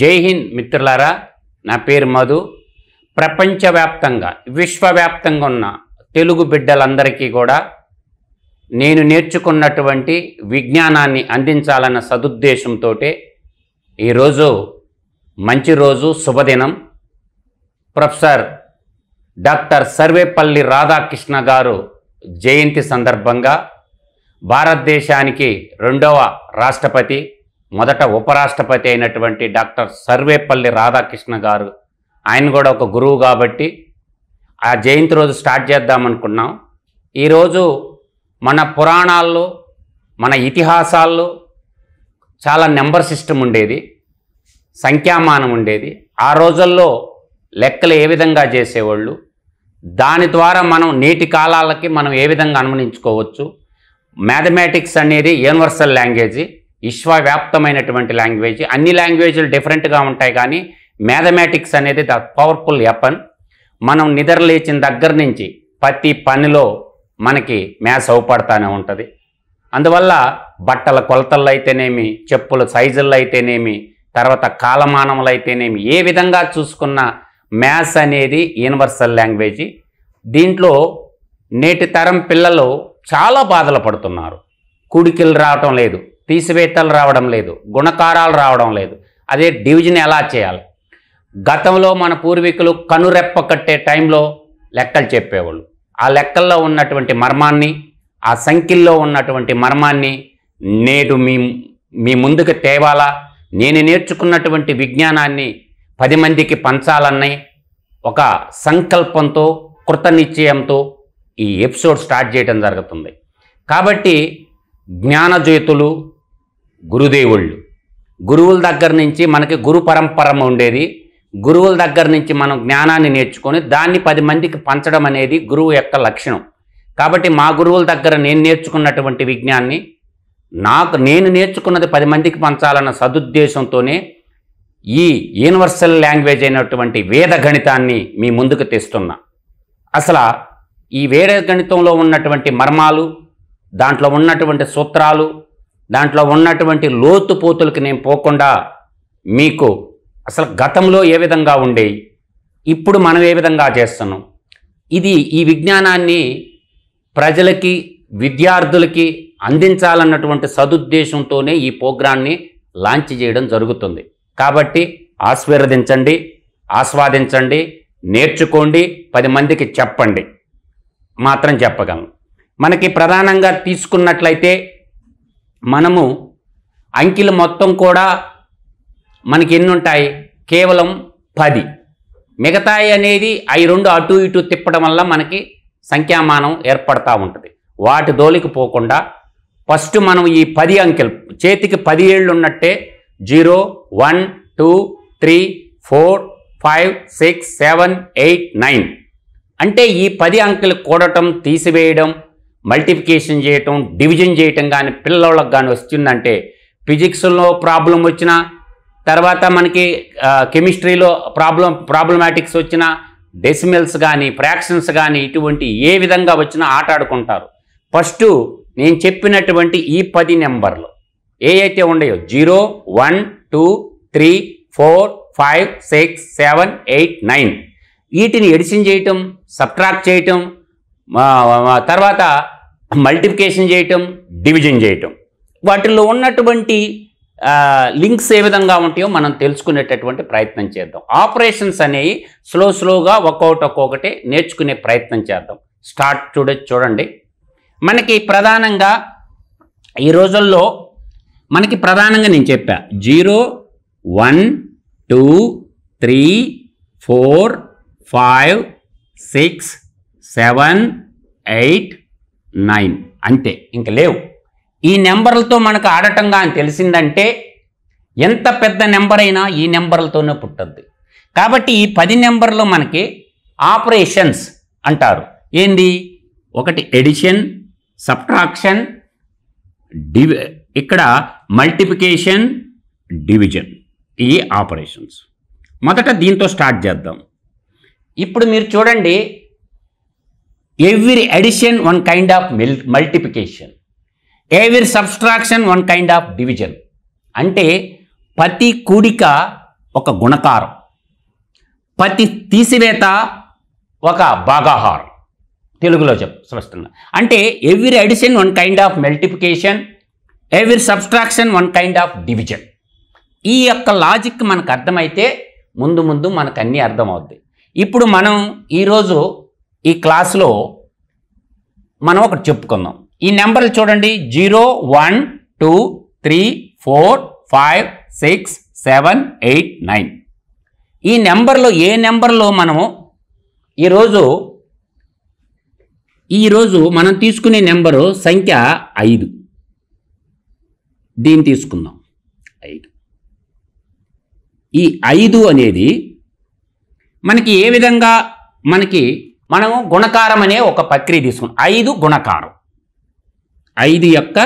జై హింద్ మిత్రులారా, నా పేరు మధు. ప్రపంచవ్యాప్తంగా విశ్వవ్యాప్తంగా ఉన్న తెలుగు బిడ్డలందరికీ కూడా నేను నేర్చుకున్నటువంటి విజ్ఞానాన్ని అందించాలన్న సదుద్దేశంతో ఈరోజు మంచి రోజు, శుభదినం. ప్రొఫెసర్ డాక్టర్ సర్వేపల్లి రాధాకృష్ణ గారు జయంతి సందర్భంగా భారతదేశానికి రెండవ రాష్ట్రపతి, మొదట ఉపరాష్ట్రపతి అయినటువంటి డాక్టర్ సర్వేపల్లి రాధాకృష్ణ గారు, ఆయన కూడా ఒక గురువు కాబట్టి ఆ జయంతి రోజు స్టార్ట్ చేద్దామనుకున్నాం. ఈరోజు మన పురాణాల్లో, మన ఇతిహాసాల్లో చాలా నెంబర్ సిస్టమ్ ఉండేది, సంఖ్యామానం ఉండేది. ఆ రోజుల్లో లెక్కలు ఏ విధంగా చేసేవాళ్ళు, దాని ద్వారా మనం నేటి కాలాలకి మనం ఏ విధంగా అనుమతించుకోవచ్చు. మ్యాథమెటిక్స్ అనేది యూనివర్సల్ లాంగ్వేజ్, విశ్వవ్యాప్తమైనటువంటి లాంగ్వేజ్. అన్ని లాంగ్వేజ్లు డిఫరెంట్గా ఉంటాయి, కానీ మ్యాథమెటిక్స్ అనేది ద పవర్ఫుల్ వెపన్. మనం నిద్ర లేచిన దగ్గర నుంచి ప్రతి పనిలో మనకి మ్యాథ్స్ అవపడతానే ఉంటుంది. అందువల్ల బట్టల కొలతల్లో అయితేనేమి, చెప్పుల సైజుల్లో అయితేనేమి, తర్వాత కాలమానములు అయితేనేమి, ఏ విధంగా చూసుకున్న మ్యాథ్స్ అనేది యూనివర్సల్ లాంగ్వేజ్. దీంట్లో నేటి తరం పిల్లలు చాలా బాధలు పడుతున్నారు. కూడికలు రావడం లేదు, తీసివేతలు రావడం లేదు, గుణకారాలు రావడం లేదు. అదే డివిజన్ ఎలా చేయాలి? గతంలో మన పూర్వీకులు కనురెప్ప కట్టే టైంలో లెక్కలు చెప్పేవాళ్ళు. ఆ లెక్కల్లో ఉన్నటువంటి మర్మాన్ని, ఆ సంఖ్యల్లో ఉన్నటువంటి మర్మాన్ని నేడు మీ ముందుకు తేవాలా, నేను నేర్చుకున్నటువంటి విజ్ఞానాన్ని 10 మందికి పంచాలన్న ఒక సంకల్పంతో, కృతనిశ్చయంతో ఈ ఎపిసోడ్ స్టార్ట్ చేయడం జరుగుతుంది. కాబట్టి జ్ఞానజ్యోతులు, గురుదేవుళ్ళు, గురువుల దగ్గర నుంచి మనకి గురు పరంపర ఉండేది. గురువుల దగ్గర నుంచి మనం జ్ఞానాన్ని నేర్చుకొని దాన్ని 10 మందికి పంచడం అనేది గురువు యొక్క లక్షణం. కాబట్టి మా గురువుల దగ్గర నేను నేర్చుకున్నటువంటి విజ్ఞానాన్ని నేను నేర్చుకున్నది 10 మందికి పంచాలన్న సదుద్దేశంతోనే ఈ యూనివర్సల్ లాంగ్వేజ్ అయినటువంటి వేద గణితాన్ని మీ ముందుకు తెస్తున్నా. అసలు ఈ వేద గణితంలో ఉన్నటువంటి మర్మాలు, దాంట్లో ఉన్నటువంటి సూత్రాలు, దాంట్లో ఉన్నటువంటి లోతుపోతులకి నేను పోకుండా మీకు అసలు గతంలో ఏ విధంగా ఉండేవి, ఇప్పుడు మనం ఏ విధంగా చేస్తున్నాం, ఈ విజ్ఞానాన్ని ప్రజలకి, విద్యార్థులకి అందించాలన్నటువంటి సదుద్దేశంతోనే ఈ ప్రోగ్రాన్ని లాంచ్ చేయడం జరుగుతుంది. కాబట్టి ఆశీర్వదించండి, ఆస్వాదించండి, నేర్చుకోండి, 10 మందికి చెప్పండి మాత్రం చెప్పగలను. మనకి ప్రధానంగా తీసుకున్నట్లయితే మనము అంకెలు మొత్తం కూడా మనకి ఎన్ని ఉంటాయి? కేవలం 10. మిగతాయి అనేది అవి 2 అటు ఇటు తిప్పడం వల్ల మనకి సంఖ్యామానం ఏర్పడతా ఉంటుంది. వాటి దోలికి పోకుండా ఫస్ట్ మనం ఈ 10 అంకెలు, చేతికి 10 ఏళ్ళు ఉన్నట్టే 0 1 2 3 4 5 6 7 8 9 అంటే ఈ 10 అంకెలు కూడటం, తీసివేయడం, మల్టిప్లికేషన్ చేయటం, డివిజన్ చేయటం కానీ పిల్లలకు కానీ వస్తుందంటే, ఫిజిక్స్లో ప్రాబ్లం వచ్చినా, తర్వాత మనకి కెమిస్ట్రీలో ప్రాబ్లమాటిక్స్ వచ్చినా, డెసిమల్స్ కానీ, ఫ్రాక్షన్స్ కానీ, ఇటువంటి ఏ విధంగా వచ్చినా ఆట ఆడుకుంటారు. ఫస్ట్ నేను చెప్పినటువంటి ఈ 10 నెంబర్లు ఏ అయితే ఉన్నాయో 0 1 2 3 4 5 6 7 8 9 వీటిని ఎడిషన్ చేయటం, సబ్ట్రాక్ట్ చేయటం, తర్వాత మల్టిప్లికేషన్ చేయటం, డివిజన్ చేయటం, వాటిల్లో ఉన్నటువంటి లింక్స్ ఏ విధంగా ఉంటాయో మనం తెలుసుకునేటటువంటి ప్రయత్నం చేద్దాం. ఆపరేషన్స్ అనేవి స్లోగా ఒక్కొక్కటి నేర్చుకునే ప్రయత్నం చేద్దాం. స్టార్ట్ చూడండి. మనకి ప్రధానంగా ఈ రోజుల్లో మనకి ప్రధానంగా నేను చెప్పా 0 1 2 3 4 5 6 7 8 9 అంతే, ఇంక లేవు. ఈ నెంబర్లతో మనకు ఆడటంగా అని తెలిసిందంటే ఎంత పెద్ద నెంబర్ అయినా ఈ నెంబర్లతోనే పుట్టద్ది. కాబట్టి ఈ 10 నెంబర్లు మనకి ఆపరేషన్స్ అంటారు. ఏంది? ఒకటి ఎడిషన్, సబ్ట్రాక్షన్, ఇక్కడ మల్టిప్లికేషన్, డివిజన్, ఈ ఆపరేషన్స్. మొదట దీంతో స్టార్ట్ చేద్దాం. ఇప్పుడు మీరు చూడండి, every addition one kind of multiplication, every subtraction one kind of division. అంటే ప్రతి కూడిక ఒక గుణకారం, ప్రతి తీసివేత ఒక భాగాహారం. తెలుగులో స్పష్టంగా అంటే every addition one kind of multiplication, every subtraction one kind of division. ఈ యొక్క లాజిక్ మనకు అర్థమైతే ముందు ముందు మనకు అన్నీ అర్థమవుద్ది. ఇప్పుడు మనం ఈరోజు ఈ క్లాస్లో మనం ఒకటి చెప్పుకుందాం. ఈ నెంబర్లు చూడండి, 0 1 2 3 4 5 6 7 8 9. ఈ నెంబర్లో ఏ నెంబర్లో మనము ఈరోజు మనం తీసుకునే నెంబరు సంఖ్య 5. దీన్ని తీసుకుందాం 5. ఈ 5 అనేది మనకి ఏ విధంగా మనము గుణకారం అనే ఒక ప్రక్రియ తీసుకున్నాం. 5 గుణకారం, 5 యొక్క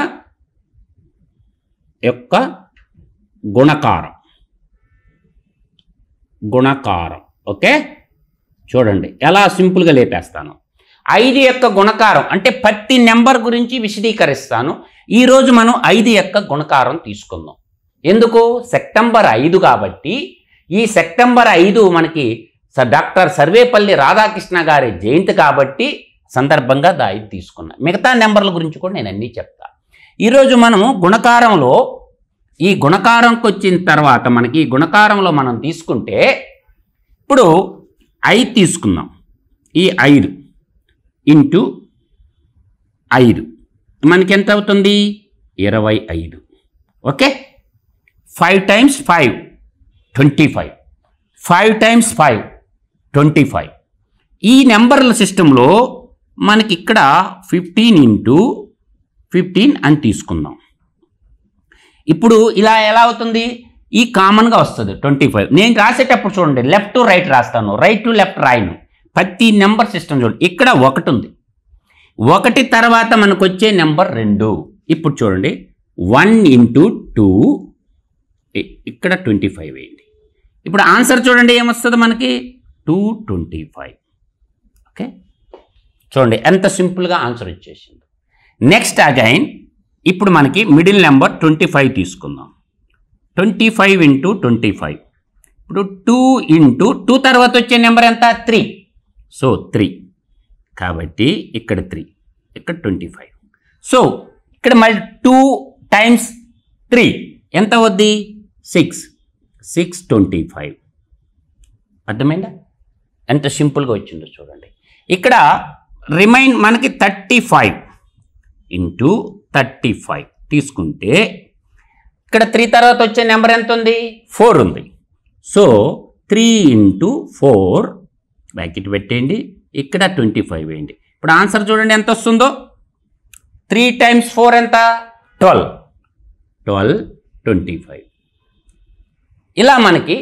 గుణకారం. ఓకే, చూడండి ఎలా సింపుల్గా లేపేస్తాను. 5 యొక్క గుణకారం అంటే ప్రతి నెంబర్ గురించి విశదీకరిస్తాను. ఈరోజు మనం 5 యొక్క గుణకారం తీసుకుందాం. ఎందుకు? సెప్టెంబర్ 5 కాబట్టి ఈ సెప్టెంబర్ 5 మనకి డాక్టర్ సర్వేపల్లి రాధాకృష్ణ గారి జయంతి కాబట్టి సందర్భంగా 5 తీసుకున్నా. మిగతా నెంబర్ల గురించి కూడా నేను అన్నీ చెప్తా. ఈరోజు మనము గుణకారంలో ఈ గుణకారంకి వచ్చిన తర్వాత మనకి ఈ గుణకారంలో మనం తీసుకుంటే ఇప్పుడు 5 తీసుకుందాం. ఈ 5 ఇంటూ 5 మనకి ఎంత అవుతుంది? 25. Okay, 5 times 5 25, 5 times 5 25. ఈ నెంబర్ల సిస్టంలో మనకి ఇక్కడ 15 into 15 అని తీసుకుందాం. ఇప్పుడు ఇలా ఎలా అవుతుంది? ఈ కామన్గా వస్తుంది 25. నేను రాసేటప్పుడు చూడండి, లెఫ్ట్ టు రైట్ రాస్తాను, రైట్ టు లెఫ్ట్ రాయను. ప్రతి నెంబర్ సిస్టమ్ చూడండి, ఇక్కడ 1 ఉంది. 1 తర్వాత మనకు వచ్చే నెంబర్ 2. ఇప్పుడు చూడండి 1 into 2, ఇక్కడ 25 అయింది. ఇప్పుడు ఆన్సర్ చూడండి ఏమొస్తుంది మనకి? 225. ఓకే, చూడండి ఎంత సింపుల్గా ఆన్సర్ వచ్చేసింది. నెక్స్ట్ అగైన్ ఇప్పుడు మనకి మిడిల్ నెంబర్ 25 తీసుకుందాం. 25 into 25. ఇప్పుడు 2 into 2 తర్వాత వచ్చే నెంబర్ ఎంత? 3. సో 3 కాబట్టి ఇక్కడ 3, ఇక్కడ 25. సో ఇక్కడ మళ్ళీ 2 times 3 ఎంత అవుద్ది? 6, 625. అర్థమైందా? ఎంత సింపుల్గా వచ్చిందో చూడండి. ఇక్కడ రిమైన్ మనకి 35 into 35 తీసుకుంటే ఇక్కడ 3 తర్వాత వచ్చే నెంబర్ ఎంత ఉంది? 4 ఉంది. సో 3 into 4 బ్రాకెట్ పెట్టేయండి, ఇక్కడ 25 వేయండి. ఇప్పుడు ఆన్సర్ చూడండి ఎంత వస్తుందో. 3 times 4 ఎంత? 12, 12 25. ఇలా మనకి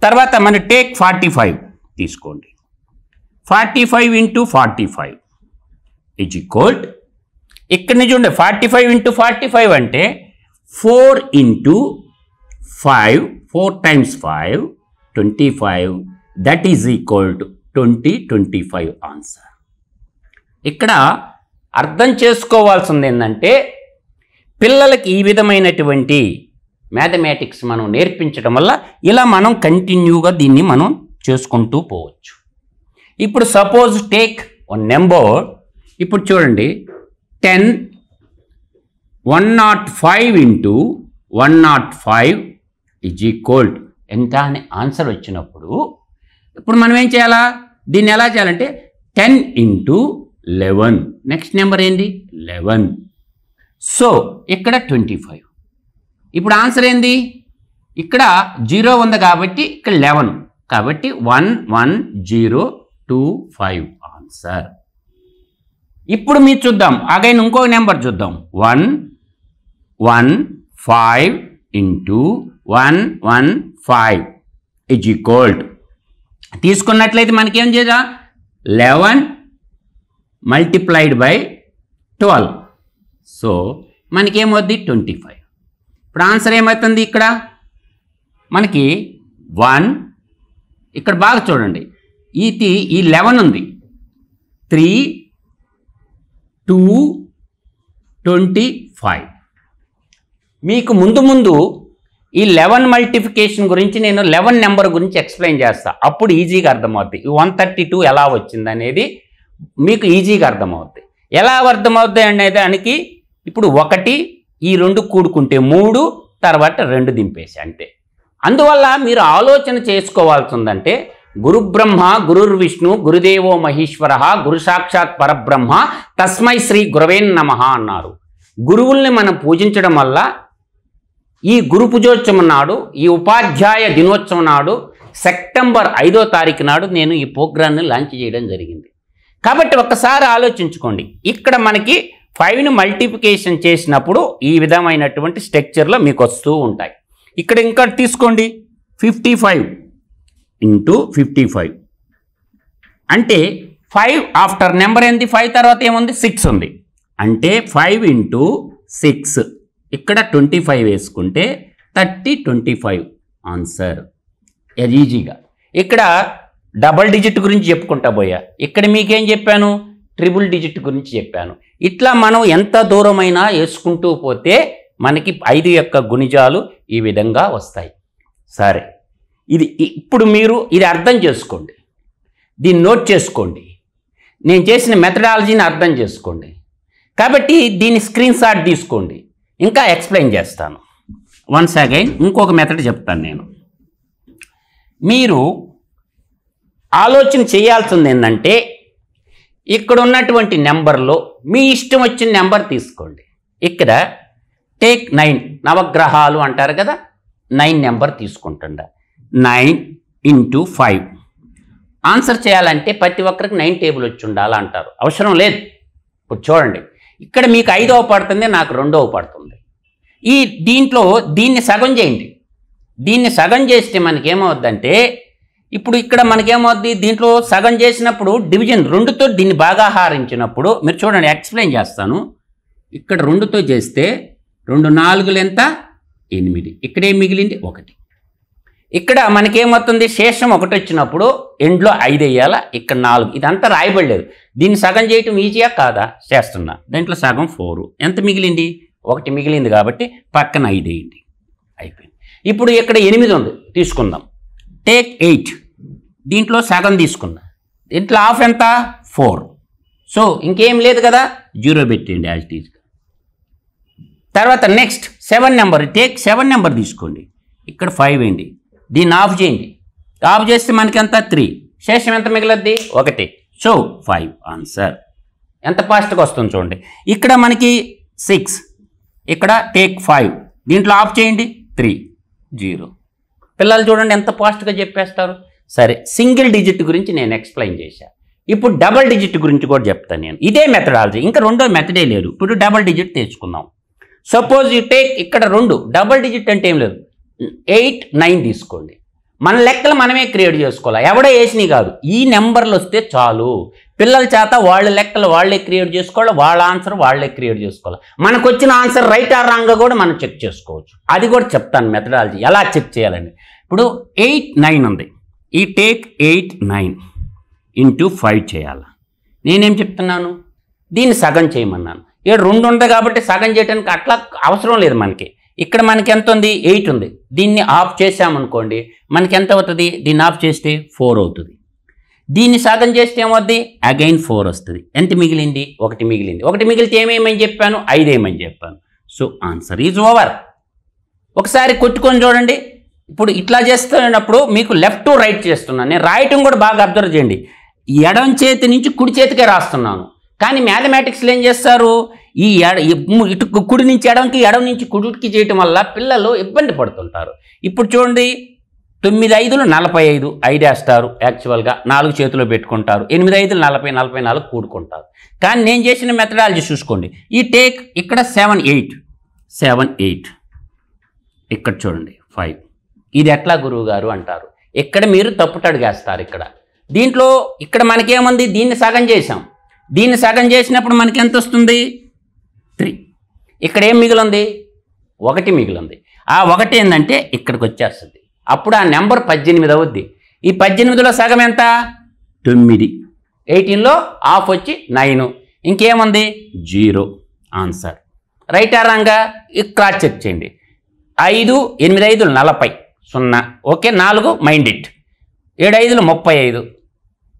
తర్వాత మన టేక్ 45 తీసుకోండి. 45 into 45 ఈజ్ ఈక్వల్, ఇక్కడ నుంచి చూడండి 45 into 45 అంటే 4 into 5, 4 times 5 25, that is equal to 2025 answer. ఇక్కడ అర్థం చేసుకోవాల్సింది ఏంటంటే పిల్లలకి ఈ విధమైనటువంటి మ్యాథమెటిక్స్ మనం నేర్పించడం వల్ల ఇలా మనం కంటిన్యూగా దీన్ని మనం చేసుకుంటూ పోవచ్చు. ఇప్పుడు సపోజ్ టేక్ వన్ నెంబర్, ఇప్పుడు చూడండి 105 into 105 ఈజ్ ఈక్వల్ ఎంత అని ఆన్సర్ వచ్చినప్పుడు ఇప్పుడు మనం ఏం చేయాలా? దీన్ని ఎలా చేయాలంటే 10 into 11. నెక్స్ట్ నెంబర్ ఏంది? 11. సో ఇక్కడ 25. ఇప్పుడు ఆన్సర్ ఏంది? ఇక్కడ 0 ఉంది కాబట్టి ఇక్కడ 11 కాబట్టి 11025 ఆన్సర్. ఇప్పుడు మీరు చూద్దాం, అగైన్ ఇంకో నెంబర్ చూద్దాం. 115 into 115 ఈజ్ ఈక్వల్ తీసుకున్నట్లయితే మనకేం చేద్దా? 11 multiplied by 12. సో మనకేమవుద్ది? 25. ఇప్పుడు ఆన్సర్ ఏమవుతుంది? ఇక్కడ మనకి 1, ఇక్కడ బాగా చూడండి, ఈ 11 ఉంది, 3 2 25. మీకు ముందు ఈ 11 మల్టిప్లికేషన్ గురించి నేను 11 నెంబర్ గురించి ఎక్స్ప్లెయిన్ చేస్తా. అప్పుడు ఈజీగా అర్థమవుతుంది. ఈ 132 ఎలా వచ్చింది అనేది మీకు ఈజీగా అర్థమవుతుంది. ఎలా అర్థమవుతాయి అనే దానికి ఇప్పుడు 1 ఈ 2 కూడుకుంటే 3, తర్వాత 2 దింపేసి అంతే. అందువల్ల మీరు ఆలోచన చేసుకోవాల్సి ఉందంటే గురుబ్రహ్మ గురుర్విష్ణు గురుదేవో మహేశ్వర గురు సాక్షాత్ పరబ్రహ్మ తస్మై శ్రీ గురవే నమః అన్నారు. గురువుల్ని మనం పూజించడం వల్ల ఈ గురు పూజోత్సవం నాడు, ఈ ఉపాధ్యాయ దినోత్సవం నాడు, సెప్టెంబర్ 5వ తారీఖు నాడు నేను ఈ ప్రోగ్రామ్ని లాంచ్ చేయడం జరిగింది. కాబట్టి ఒక్కసారి ఆలోచించుకోండి. ఇక్కడ మనకి 5ని మల్టిప్లికేషన్ చేసినప్పుడు ఈ విధమైనటువంటి స్ట్రక్చర్లో మీకు వస్తూ ఉంటాయి. ఇక్కడ ఇంకా తీసుకోండి 55 × 55 అంటే 5 ఆఫ్టర్ నెంబర్ ఏంది? 5 తర్వాత ఏముంది? 6 ఉంది. అంటే 5 × 6 ఇక్కడ 25 వేసుకుంటే 30/25 ఆన్సర్. ఈజీగా. ఇక్కడ డబల్ డిజిట్ గురించి చెప్పుకుంటా పోయా. ఇక్కడ మీకేం చెప్పాను? ట్రిపుల్ డిజిట్ గురించి చెప్పాను. ఇట్లా మనం ఎంత దూరమైనా వేసుకుంటూ పోతే మనకి 5 యొక్క గుణిజాలు ఈ విధంగా వస్తాయి. సరే, ఇది ఇప్పుడు మీరు ఇది అర్థం చేసుకోండి, దీన్ని నోట్ చేసుకోండి, నేను చేసిన మెథడాలజీని అర్థం చేసుకోండి. కాబట్టి దీన్ని స్క్రీన్ షాట్ తీసుకోండి, ఇంకా ఎక్స్ప్లెయిన్ చేస్తాను. వన్స్ అగైన్ ఇంకొక మెథడ్ చెప్తాను నేను. మీరు ఆలోచన చేయాల్సింది ఏంటంటే ఇక్కడ ఉన్నటువంటి నెంబర్లో మీ ఇష్టం వచ్చిన నెంబర్ తీసుకోండి. ఇక్కడ టేక్ 9 నవగ్రహాలు అంటారు కదా, 9 నెంబర్ తీసుకుంటుండ. 9 × 5 ఆన్సర్ చేయాలంటే ప్రతి ఒక్కరికి 9 టేబుల్ వచ్చి ఉండాలంటారు. అవసరం లేదు. ఇప్పుడు చూడండి, ఇక్కడ మీకు 5వ పడుతుంది, నాకు 2వ పడుతుంది. దీంట్లో దీన్ని సగం చేయండి. దీన్ని సగం చేస్తే మనకేమవుద్దంటే ఇప్పుడు ఇక్కడ మనకేమవుద్ది? దీంట్లో సగం చేసినప్పుడు డివిజన్ 2తో దీన్ని బాగా హారించినప్పుడు మీరు చూడండి, ఎక్స్ప్లెయిన్ చేస్తాను. ఇక్కడ 2తో చేస్తే 2 4 ఎంత? 8. ఇక్కడేం మిగిలింది? 1. ఇక్కడ మనకేమవుతుంది? శేషం 1 వచ్చినప్పుడు ఎండ్లో 5 వేయాలా, ఇక్కడ 4. ఇదంతా రాయబడలేదు. దీన్ని సగం చేయటం ఈజీయా కాదా? చేస్తున్నా. దీంట్లో సగం 4. ఎంత మిగిలింది? 1 మిగిలింది. కాబట్టి పక్కన 5 వేయండి, అయిపోయింది. ఇప్పుడు ఇక్కడ 8 ఉంది, తీసుకుందాం. టేక్ 8 దీంట్లో సగం తీసుకుందాం. దీంట్లో హాఫ్ ఎంత? 4. సో ఇంకేం లేదు కదా, 0 పెట్టండి యాజ్ ఇట్ ఈజ్గా. తర్వాత నెక్స్ట్ 7 నెంబర్, టేక్ 7 నెంబర్ తీసుకోండి. ఇక్కడ 5 వేయండి, దీన్ని ఆఫ్ చేయండి. ఆఫ్ చేస్తే మనకి ఎంత? 3. శేషం ఎంత మిగిలద్ది? 1. So 5 answer. ఎంత ఫాస్ట్గా వస్తుంది చూడండి. ఇక్కడ మనకి 6, ఇక్కడ టేక్ 5 దీంట్లో ఆఫ్ చేయండి, 3 0. పిల్లలు చూడండి ఎంత ఫాస్ట్గా చెప్పేస్తారు. సరే, సింగిల్ డిజిట్ గురించి నేను ఎక్స్ప్లెయిన్ చేశాను. ఇప్పుడు డబల్ డిజిట్ గురించి కూడా చెప్తాను నేను. ఇదే మెథడాలజీ, ఇంకా రెండో మెథడే లేదు. ఇప్పుడు డబల్ డిజిట్ తెచ్చుకుందాం. సపోజ్ యూ టేక్ ఇక్కడ 2 డబల్ డిజిట్ అంటే ఏం లేదు, 8 9 తీసుకోండి. మన లెక్కలు మనమే క్రియేట్ చేసుకోవాలి, ఎవడో వేసినవి కాదు. ఈ నెంబర్లు వస్తే చాలు. పిల్లల చేత వాళ్ళ లెక్కలు వాళ్ళే క్రియేట్ చేసుకోవాలి, వాళ్ళ ఆన్సర్ వాళ్ళే క్రియేట్ చేసుకోవాలి. మనకు వచ్చిన ఆన్సర్ రైట్ ఆర్ రాంగ్ కూడా మనం చెక్ చేసుకోవచ్చు. అది కూడా చెప్తాను మెథడాలజీ ఎలా చెక్ చేయాలని. ఇప్పుడు 8 9 ఉంది. ఈ టేక్ 8 9 × 5 చేయాలి. నేనేం చెప్తున్నాను? దీన్ని సగం చేయమన్నాను. ఇక్కడ 2 ఉంది కాబట్టి సగం చేయడానికి అట్లా అవసరం లేదు మనకి. ఇక్కడ మనకి ఎంత ఉంది? 8 ఉంది. దీన్ని ఆఫ్ చేసామనుకోండి, మనకి ఎంత అవుతుంది? దీన్ని ఆఫ్ చేస్తే 4 అవుతుంది. దీన్ని సగం చేస్తే ఏమవుద్ది? అగైన్ 4 వస్తుంది. ఎంత మిగిలింది? 1 మిగిలింది. 1 మిగిలితే ఏమేమని చెప్పాను? 5 ఏమని చెప్పాను. So answer is over. ఒకసారి కొట్టుకొని చూడండి. ఇప్పుడు ఇట్లా చేస్తున్నప్పుడు మీకు లెఫ్ట్ టు రైట్ చేస్తున్నాను. నేను రాయటం కూడా బాగా అబ్జర్వ్ చేయండి. ఎడం చేతి నుంచి కుడి చేతికే రాస్తున్నాను. కానీ మ్యాథమెటిక్స్లో ఏం చేస్తారు? ఈ ఇటు కుడి నుంచి ఎడంకి, ఎడం నుంచి కుడికి చేయటం వల్ల పిల్లలు ఇబ్బంది పడుతుంటారు. ఇప్పుడు చూడండి, 9 5 45 5 వేస్తారు. యాక్చువల్గా 4 చేతిలో పెట్టుకుంటారు. 8 5 40 44 కూడుకుంటారు. కానీ నేను చేసిన మెథడాలజీ చూసుకోండి. ఈ టేక్ ఇక్కడ 7 8 ఇక్కడ చూడండి 5. ఇది ఎట్లా గురువు గారు అంటారు. ఇక్కడ మీరు తప్పుట అడిగేస్తారు. దీంట్లో ఇక్కడ మనకేముంది? దీన్ని సగం చేసాం. దీన్ని సగం చేసినప్పుడు మనకి ఎంత వస్తుంది? 3. ఇక్కడ ఏం మిగిలింది? 1 మిగిలింది. ఆ 1 ఏంటంటే ఇక్కడికి వచ్చేస్తుంది. అప్పుడు ఆ నెంబర్ 18 అవుద్ది. ఈ 18లో సగం ఎంత? 9. 18లో హాఫ్ వచ్చి 9. ఇంకేముంది? 0 ఆన్సర్. రైట్ ఆ రాంగా క్రాస్ చెక్ చేయండి. 5 8 5 40 0 okay 4 mind it 7 5 35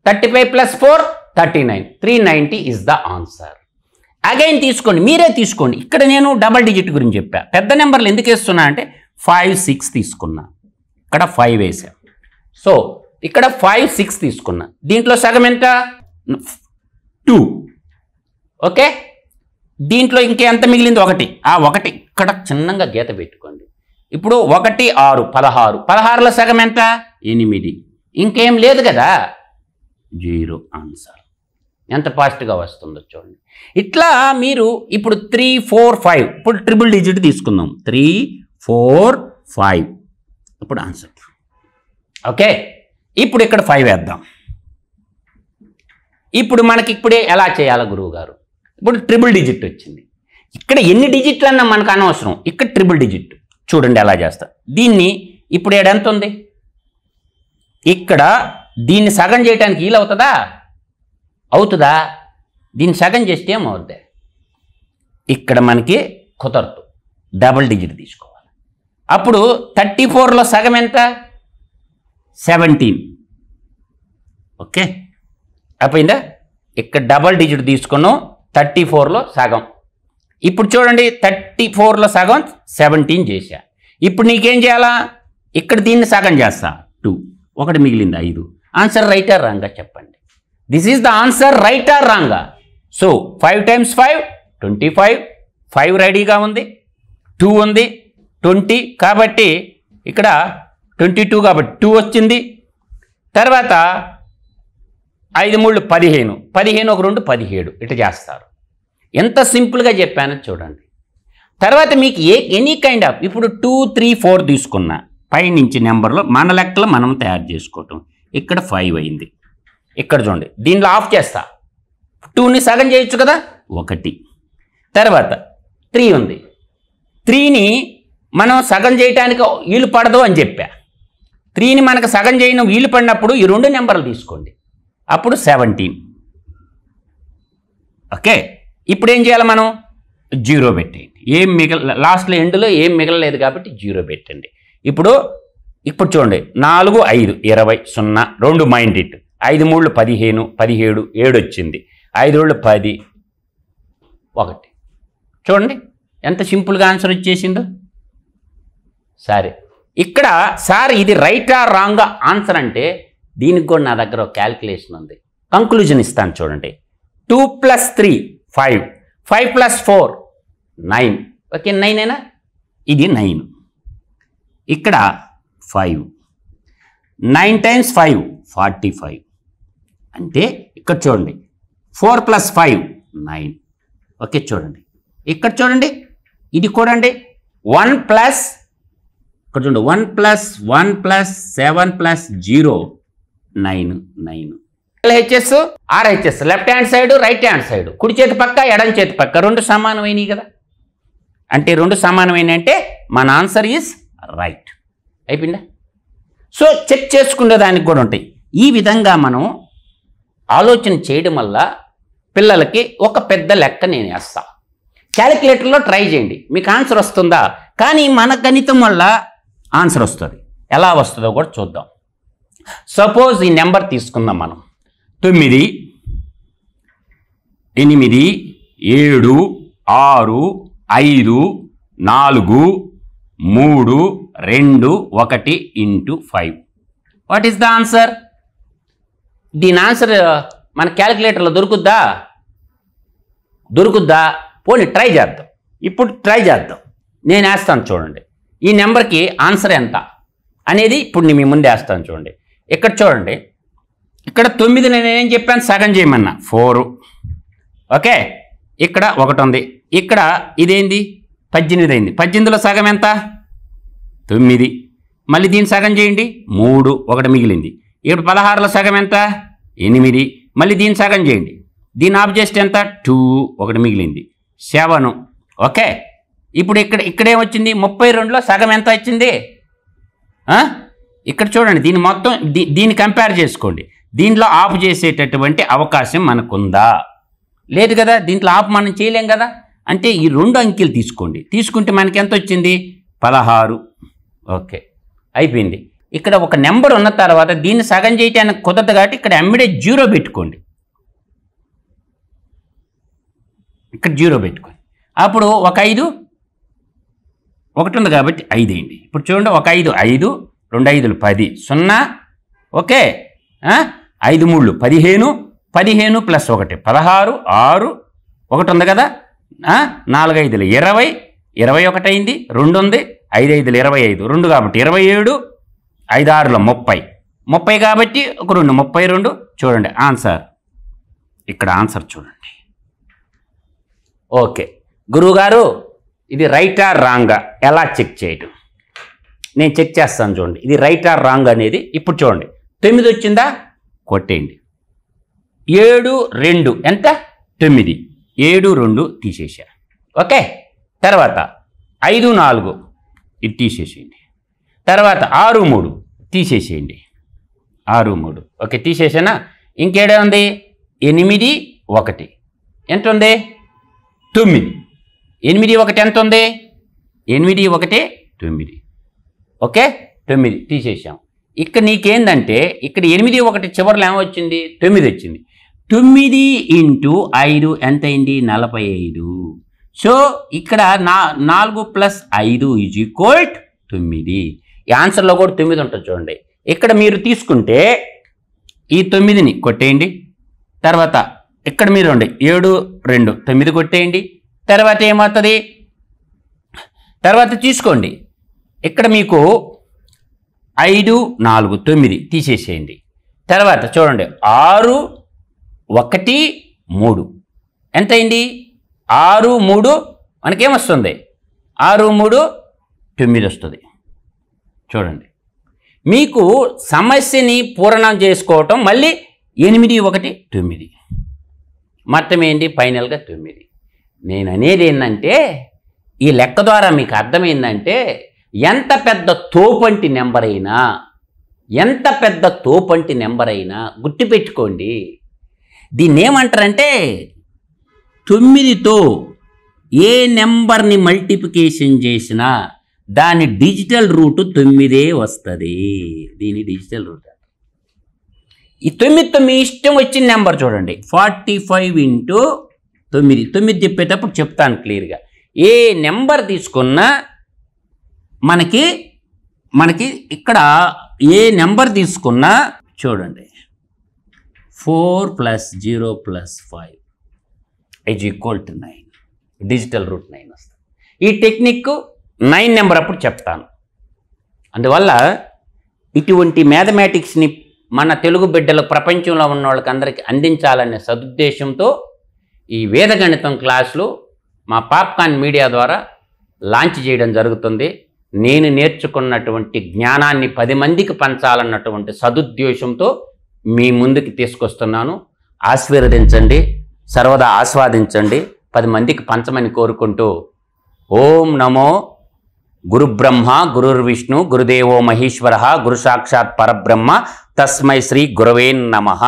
35 plus 4 39 390 is the answer. Again తీసుకోండి, మీరే తీసుకోండి. ఇక్కడ నేను డబల్ డిజిట్ గురించి చెప్పా. పెద్ద నెంబర్లు ఎందుకు వేస్తున్నా అంటే 5 6 తీసుకున్నా, ఇక్కడ 5 వేసా. సో ఇక్కడ 5 6 తీసుకున్నా. దీంట్లో సగం ఎంత 2. ఓకే, దీంట్లో ఇంకెంత మిగిలింది 1. ఆ 1 ఇక్కడ చిన్నగా గీత పెట్టుకోండి. ఇప్పుడు 1 6 16. 16లో సగం ఎంత 8. ఇంకేం లేదు కదా, 0 ఆన్సర్. ఎంత ఫాస్ట్గా వస్తుందో చూడండి. ఇట్లా మీరు ఇప్పుడు 3 4 5 ఇప్పుడు ట్రిపుల్ డిజిట్ తీసుకుందాం. 3 4 5 ఇప్పుడు ఆన్సర్. ఓకే, ఇప్పుడు ఇక్కడ 5 వేద్దాం. ఇప్పుడు మనకి ఇప్పుడే ఎలా చేయాలి గురువు గారు? ఇప్పుడు ట్రిపుల్ డిజిట్ వచ్చింది. ఇక్కడ ఎన్ని డిజిట్లు అన్నా మనకు అనవసరం, ఇక్కడ ట్రిపుల్ డిజిట్ చూడండి ఎలా చేస్తా. దీన్ని ఇప్పుడు ఎంత ఉంది, ఇక్కడ దీన్ని సగం చేయడానికి వీలవుతుందా? అవుతుందా? దీన్ని సగం చేస్తే ఏమవుద్ది? ఇక్కడ మనకి కుదరదు, డబుల్ డిజిట్ తీసుకోవాలి. అప్పుడు 34లో సగం ఎంత 17. ఓకే అయిపోయిందా? ఇక్కడ డబల్ డిజిట్ తీసుకున్నాం, 34లో సగం. ఇప్పుడు చూడండి 34లో సగం 17 చేశా. ఇప్పుడు నీకేం చేయాలా? ఇక్కడ దీన్ని సగం చేస్తా 2, 1 మిగిలింది 5. ఆన్సర్ రైటా రాంగా చెప్పండి. దిస్ ఈజ్ ద ఆన్సర్, రైటా రాంగా? సో 5 × 5 25. 5 రెడీగా ఉంది, 2 ఉంది 20 కాబట్టి ఇక్కడ 22 కాబట్టి 2 వచ్చింది. తర్వాత 5 3 15, 15 1 2 17 ఇట్లా చేస్తారు. ఎంత సింపుల్గా చెప్పానో చూడండి. తర్వాత మీకు ఎనీ కైండ్ ఆఫ్ ఇప్పుడు 2 3 4 తీసుకున్నా, పైనుంచి నెంబర్లో మన లెక్కలు మనం తయారు చేసుకోవటం. ఇక్కడ 5 అయింది. ఇక్కడ చూడండి, దీనిలో ఆఫ్ చేస్తా. 2ని సగం చేయొచ్చు కదా, 1. తర్వాత 3 ఉంది. 3ని మనం సగం చేయటానికి వీలు పడదు అని చెప్పా. 3ని మనకు సగం చేయడం వీలు పడినప్పుడు ఈ 2 నెంబర్లు తీసుకోండి, అప్పుడు 17. ఓకే, ఇప్పుడు ఏం చేయాలి మనం? 0 పెట్టండి. ఏం లాస్ట్లో ఎండ్లో ఏం మిగలలేదు కాబట్టి 0 పెట్టండి. ఇప్పుడు చూడండి 4 5 20 0 2 మైండ్ ఇట్. 5 3 15 17 7 వచ్చింది. 5 2 10 1. చూడండి ఎంత సింపుల్గా ఆన్సర్ వచ్చేసిందో. సరే, ఇక్కడ సార్ ఇది రైటా రాంగా ఆన్సర్ అంటే దీనికి కూడా నా దగ్గర ఒక క్యాల్కులేషన్ ఉంది. కంక్లూజన్ ఇస్తాను చూడండి. 2 + 3 5, 5 + 4 9. ఓకే 9 అయినా ఇది 9. ఇక్కడ 5, 9 × 5 45. అంటే ఇక్కడ చూడండి 4 + 5 9. ఓకే చూడండి ఇక్కడ చూడండి, ఇది కూడా అండి 1 + ఇక్కడ చూడండి 1 + 1 + 7 + 0 9 9. LHS RHS, left hand side right hand side, కుడి చేతి పక్క ఎడం చేతి పక్క 2 సమానమైనవి కదా. అంటే 2 సమానమైన అంటే మన ఆన్సర్ ఈజ్ రైట్. అయిపోయిందా? సో చెక్ చేసుకునే దానికి కూడా ఉంటాయి. ఈ విధంగా మనం ఆలోచన చేయడం వల్ల పిల్లలకి ఒక పెద్ద లెక్క నేను వేస్తా. క్యాలిక్యులేటర్లో ట్రై చేయండి, మీకు ఆన్సర్ వస్తుందా? కానీ మన గణితం వల్ల ఆన్సర్ వస్తుంది. ఎలా వస్తుందో కూడా చూద్దాం. సపోజ్ ఈ నెంబర్ తీసుకుందాం మనం. 9 8 7 6 5 4 3 2 1 × 5. What is the answer? దీని ఆన్సర్ మన క్యాలిక్యులేటర్లో దొరుకుద్దా? పోనీ ట్రై చేద్దాం. ఇప్పుడు ట్రై చేద్దాం. నేను వేస్తాను చూడండి, ఈ నెంబర్కి ఆన్సర్ ఎంత అనేది ఇప్పుడు నేను మీ ముందు వేస్తాను చూడండి. ఇక్కడ చూడండి, ఇక్కడ 9 నేనేం చెప్పాను? సగం చేయమన్నా 4. ఓకే, ఇక్కడ 1 ఉంది. ఇక్కడ ఇదేంది 18 అయింది. 18లో సగం ఎంత 9. మళ్ళీ దీన్ని సగం చేయండి 3, 1 మిగిలింది. ఇప్పుడు 16లో సగం ఎంత 8. మళ్ళీ దీన్ని సగం చేయండి, దీన్ని ఆఫ్ చేస్తే ఎంత 2, 1 మిగిలింది 7. ఓకే, ఇప్పుడు ఇక్కడేమొచ్చింది 32లో సగం ఎంత వచ్చింది? ఇక్కడ చూడండి, దీన్ని మొత్తం దీన్ని కంపేర్ చేసుకోండి. దీంట్లో ఆఫ్ చేసేటటువంటి అవకాశం మనకుందా? లేదు కదా, దీంట్లో ఆఫ్ మనం చేయలేం కదా. అంటే ఈ 2 అంకెలు తీసుకుంటే మనకి ఎంత వచ్చింది 16. ఓకే, అయిపోయింది. ఇక్కడ ఒక నెంబర్ ఉన్న తర్వాత దీన్ని సగం చేయటానికి కుదరదు కాబట్టి ఇక్కడ ఎమ్మిడే 0 పెట్టుకోండి. ఇక్కడ 0 పెట్టుకోండి. అప్పుడు ఒక 5 ఒకటి ఉంది కాబట్టి 5 అయింది. ఇప్పుడు చూడండి, ఒక 5 5, 2 5లు 10, 0. ఓకే, 5 3 15, 15 + 1 16, 6 ఒకటి ఉంది కదా, 4 5లు 20, 21 అయింది, 2 ఉంది, 5 5లు 25, 2 కాబట్టి 27, 5 6లు 30, 30 కాబట్టి ఒక 2 32. చూడండి ఆన్సర్, ఇక్కడ ఆన్సర్ చూడండి. ఓకే గురువుగారు, ఇది రైట్ ఆర్ రాంగా ఎలా చెక్ చేయడం? నేను చెక్ చేస్తాను చూడండి, ఇది రైట్ ఆర్ రాంగ్ అనేది. ఇప్పుడు చూడండి, 9 వచ్చిందా, కొట్టేయండి. 7 2 ఎంత, 9. 7 2 తీసేసా. ఓకే, తర్వాత 5 4 ఇది తీసేసేయండి. తర్వాత 6 3 తీసేసేయండి. 6 3 ఓకే, తీసేసానా? ఇంకేడే ఉంది, 8 1 ఎంత ఉంది, 9. 8 1 ఎంత ఉంది, 8 1 9. ఓకే, 9 తీసేసాం. ఇక్కడ నీకేందంటే ఇక్కడ 8 1 చివరిలో ఏమొచ్చింది, 9 వచ్చింది. 9 × 5 ఎంత అయింది, 45. సో ఇక్కడ 4 + 5 = 9. ఈ ఆన్సర్లో కూడా 9 ఉంటుంది చూడండి. ఇక్కడ మీరు తీసుకుంటే ఈ 9ని కొట్టేయండి. తర్వాత ఇక్కడ మీరు 7 2 9 కొట్టేయండి. తర్వాత ఏమవుతుంది, తర్వాత తీసుకోండి. ఇక్కడ మీకు 5 4 9 తీసేసేయండి. తర్వాత చూడండి 6 1 3 ఎంత అయింది, 6 3 మనకేమొస్తుంది, 6 3 9 వస్తుంది. చూడండి, మీకు సమస్యని పూరణం చేసుకోవటం మళ్ళీ 8 1 9 మొత్తం ఏంటి, ఫైనల్గా 9. నేను అనేది ఏంటంటే, ఈ లెక్క ద్వారా మీకు అర్థమైందంటే, ఎంత పెద్ద తోపంటి నెంబర్ అయినా గుర్తుపెట్టుకోండి, దీన్ని ఏమంటారంటే 9తో ఏ నెంబర్ని మల్టిప్లికేషన్ చేసినా దాని డిజిటల్ రూట్ 9 వస్తుంది. దీని డిజిటల్ రూట్. ఈ 9తో మీ ఇష్టం వచ్చిన నెంబర్ చూడండి, 45 × 9. 9 చెప్పేటప్పుడు చెప్తాను క్లియర్గా. ఏ నెంబర్ తీసుకున్నా మనకి ఇక్కడ ఏ నెంబర్ తీసుకున్నా చూడండి, 4 + 0 + 5 = 9. డిజిటల్ రూట్ 9 వస్తుంది. ఈ టెక్నిక్ 9 నెంబర్ అప్పుడు చెప్తాను. అందువల్ల ఇటువంటి మ్యాథమెటిక్స్ని మన తెలుగు బిడ్డలు ప్రపంచంలో ఉన్న వాళ్ళకి అందరికీ అందించాలనే సదుద్దేశంతో ఈ వేదగణితం క్లాసులు మా పాప్కార్న్ మీడియా ద్వారా లాంచ్ చేయడం జరుగుతుంది. నేను నేర్చుకున్నటువంటి జ్ఞానాన్ని 10 మందికి పంచాలన్నటువంటి సదుద్దేశంతో మీ ముందుకు తీసుకొస్తున్నాను. ఆశీర్వదించండి, సర్వదా ఆస్వాదించండి, 10 మందికి పంచమని కోరుకుంటూ, ఓం నమో గురుబ్రహ్మ గురుర్విష్ణు గురుదేవో మహేశ్వర గురు సాక్షాత్ పరబ్రహ్మ తస్మై శ్రీ గురవే నమః.